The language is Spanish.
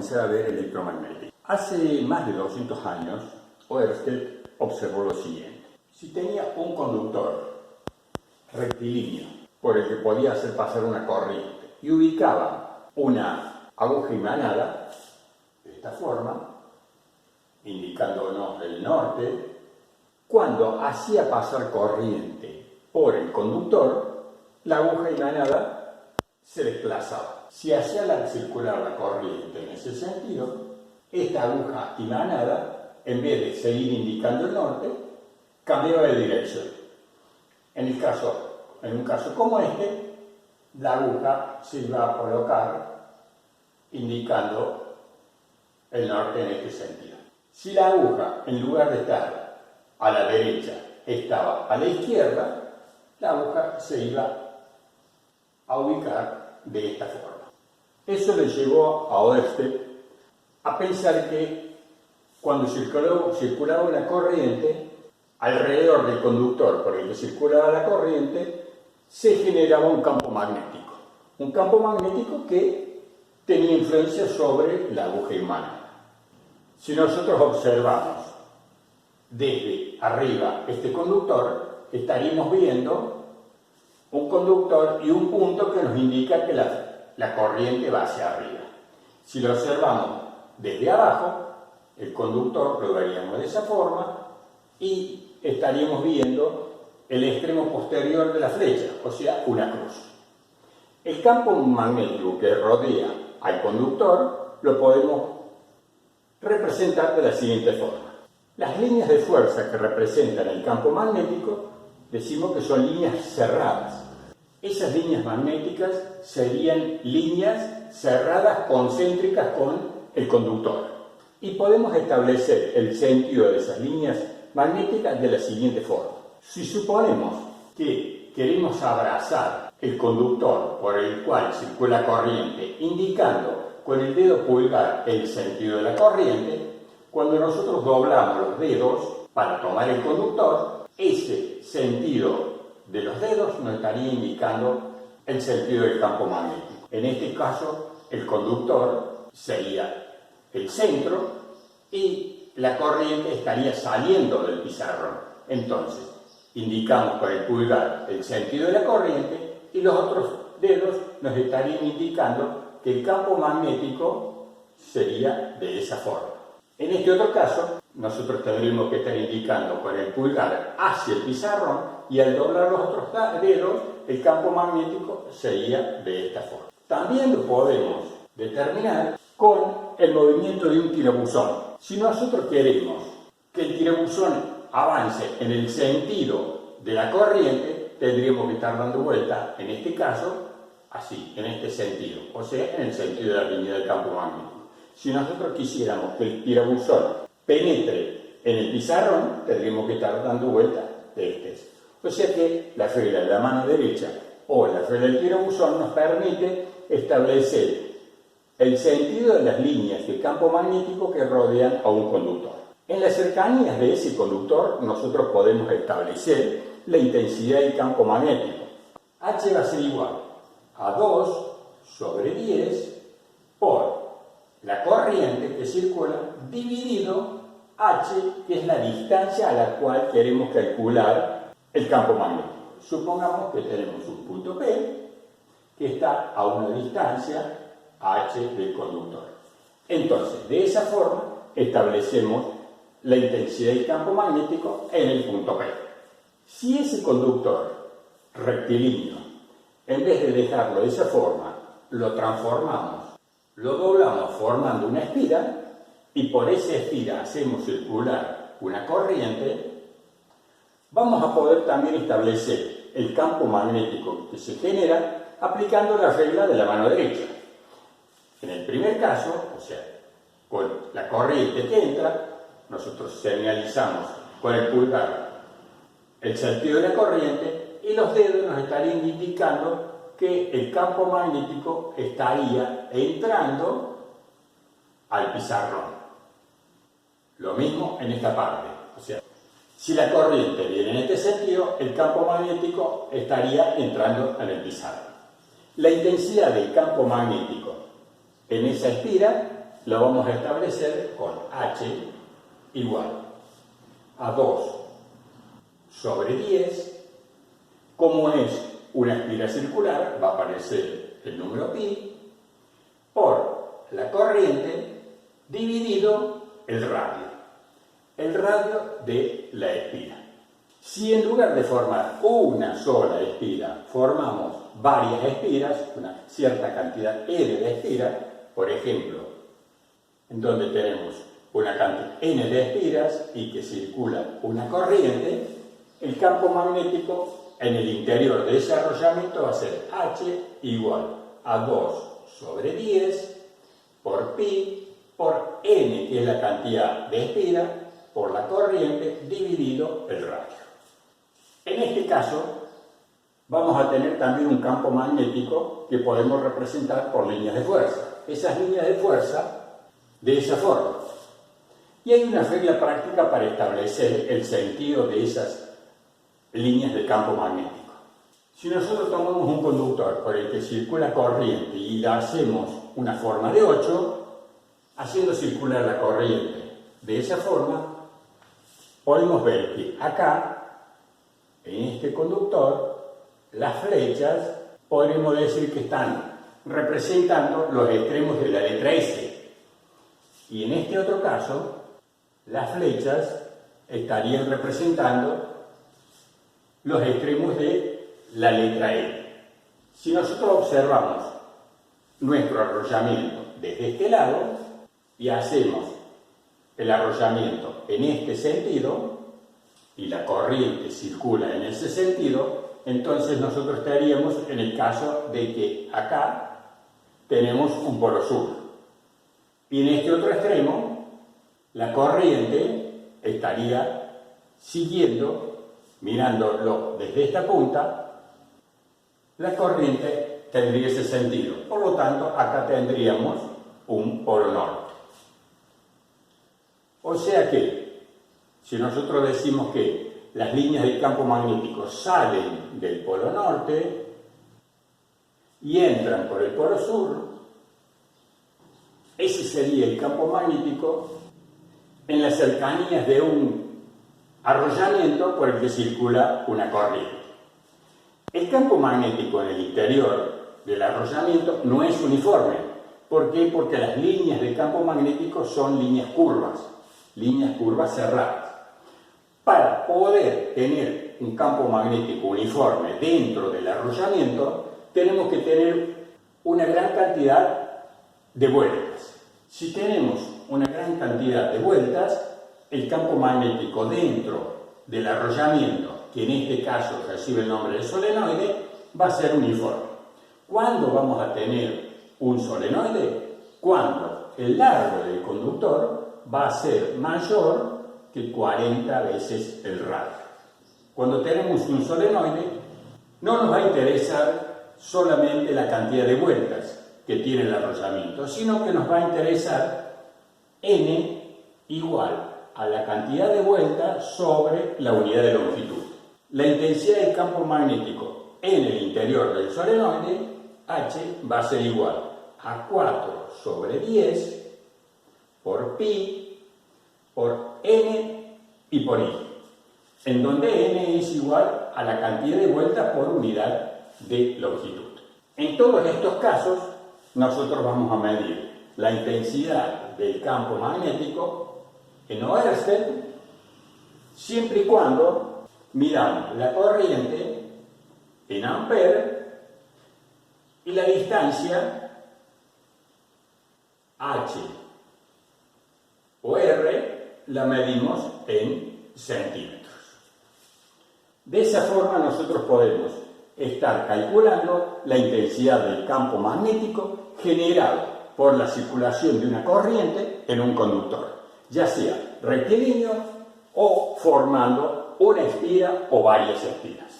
comenzar a ver electromagnética. Hace más de 200 años, Ørsted observó lo siguiente. Si tenía un conductor rectilíneo por el que podía hacer pasar una corriente y ubicaba una aguja imanada de esta forma, indicándonos el norte, cuando hacía pasar corriente por el conductor, la aguja imanada se desplazaba. Si hacía circular la corriente en ese sentido, esta aguja imanada, en vez de seguir indicando el norte, cambiaba de dirección. En un caso como este, la aguja se iba a colocar indicando el norte en este sentido. Si la aguja, en lugar de estar a la derecha, estaba a la izquierda, la aguja se iba a ubicar de esta forma. Eso le llevó a Ørsted a pensar que cuando circulaba una corriente, alrededor del conductor por el que circulaba la corriente, se generaba un campo magnético. Un campo magnético que tenía influencia sobre la aguja imanada. Si nosotros observamos desde arriba este conductor, estaríamos viendo un conductor y un punto que nos indica que la corriente va hacia arriba. Si lo observamos desde abajo, el conductor lo veríamos de esa forma y estaríamos viendo el extremo posterior de la flecha, o sea, una cruz. El campo magnético que rodea al conductor lo podemos representar de la siguiente forma. Las líneas de fuerza que representan el campo magnético decimos que son líneas cerradas. Esas líneas magnéticas serían líneas cerradas concéntricas con el conductor. Y podemos establecer el sentido de esas líneas magnéticas de la siguiente forma. Si suponemos que queremos abrazar el conductor por el cual circula corriente, indicando con el dedo pulgar el sentido de la corriente, cuando nosotros doblamos los dedos para tomar el conductor, ese sentido de los dedos nos estaría indicando el sentido del campo magnético. En este caso, el conductor sería el centro y la corriente estaría saliendo del pizarrón. Entonces, indicamos con el pulgar el sentido de la corriente y los otros dedos nos estarían indicando que el campo magnético sería de esa forma. En este otro caso, nosotros tendremos que estar indicando con el pulgar hacia el pizarrón y al doblar los otros dedos, el campo magnético sería de esta forma. También lo podemos determinar con el movimiento de un tirabuzón. Si nosotros queremos que el tirabuzón avance en el sentido de la corriente, tendríamos que estar dando vuelta, en este caso, así, en este sentido, o sea, en el sentido de la línea del campo magnético. Si nosotros quisiéramos que el tirabuzón penetre en el pizarrón, tendríamos que estar dando vuelta de este. O sea que la regla de la mano derecha o la regla del tirabuzón nos permite establecer el sentido de las líneas de campo magnético que rodean a un conductor. En las cercanías de ese conductor, nosotros podemos establecer la intensidad del campo magnético. H va a ser igual a 2 sobre 10 por la corriente que circula dividido H, que es la distancia a la cual queremos calcular el campo magnético. Supongamos que tenemos un punto P que está a una distancia H del conductor. Entonces, de esa forma establecemos la intensidad del campo magnético en el punto P. Si ese conductor rectilíneo, en vez de dejarlo de esa forma, lo transformamos, lo doblamos formando una espiral y por esa espiral hacemos circular una corriente, vamos a poder también establecer el campo magnético que se genera aplicando la regla de la mano derecha. En el primer caso, o sea, con la corriente que entra, nosotros señalizamos con el pulgar el sentido de la corriente y los dedos nos estarían indicando que el campo magnético estaría entrando al pizarrón. Lo mismo en esta parte, o sea, si la corriente viene en este sentido, el campo magnético estaría entrando en el pizarrón. La intensidad del campo magnético en esa espiral lo vamos a establecer con H igual a 2 sobre 10. Como es una espira circular, va a aparecer el número pi por la corriente dividido el radio de la espira. Si en lugar de formar una sola espira formamos varias espiras, una cierta cantidad n de espiras, por ejemplo, en donde tenemos una cantidad n de espiras y que circula una corriente, el campo magnético en el interior de ese arrollamiento va a ser H igual a 2 sobre 10 por pi por n, que es la cantidad de espiras, por la corriente dividido el radio. En este caso, vamos a tener también un campo magnético que podemos representar por líneas de fuerza. Esas líneas de fuerza, de esa forma. Y hay una regla práctica para establecer el sentido de esas líneas de campo magnético. Si nosotros tomamos un conductor por el que circula corriente y le hacemos una forma de 8, haciendo circular la corriente de esa forma, podemos ver que acá, en este conductor, las flechas podremos decir que están representando los extremos de la letra S. Y en este otro caso, las flechas estarían representando los extremos de la letra L. Si nosotros observamos nuestro arrollamiento desde este lado y hacemos el arrollamiento en este sentido, y la corriente circula en ese sentido, entonces nosotros estaríamos en el caso de que acá tenemos un polo sur. Y en este otro extremo, la corriente estaría siguiendo, mirándolo desde esta punta, la corriente tendría ese sentido. Por lo tanto, acá tendríamos un polo norte. O sea que, si nosotros decimos que las líneas del campo magnético salen del polo norte y entran por el polo sur, ese sería el campo magnético en las cercanías de un arrollamiento por el que circula una corriente. El campo magnético en el interior del arrollamiento no es uniforme. ¿Por qué? Porque las líneas del campo magnético son líneas curvas cerradas. Para poder tener un campo magnético uniforme dentro del arrollamiento, tenemos que tener una gran cantidad de vueltas. Si tenemos una gran cantidad de vueltas, el campo magnético dentro del arrollamiento, que en este caso recibe el nombre de solenoide, va a ser uniforme. ¿Cuándo vamos a tener un solenoide? Cuando el largo del conductor va a ser mayor que 40 veces el radio. Cuando tenemos un solenoide, no nos va a interesar solamente la cantidad de vueltas que tiene el arrollamiento, sino que nos va a interesar n igual a la cantidad de vueltas sobre la unidad de longitud. La intensidad del campo magnético en el interior del solenoide, H, va a ser igual a 4 sobre 10 por pi por n y por i, en donde n es igual a la cantidad de vueltas por unidad de longitud. En todos estos casos, nosotros vamos a medir la intensidad del campo magnético en Oersted, siempre y cuando miramos la corriente en amperes y la distancia h o r la medimos en centímetros. De esa forma nosotros podemos estar calculando la intensidad del campo magnético generado por la circulación de una corriente en un conductor, ya sea rectilíneo o formando una espira o varias espiras.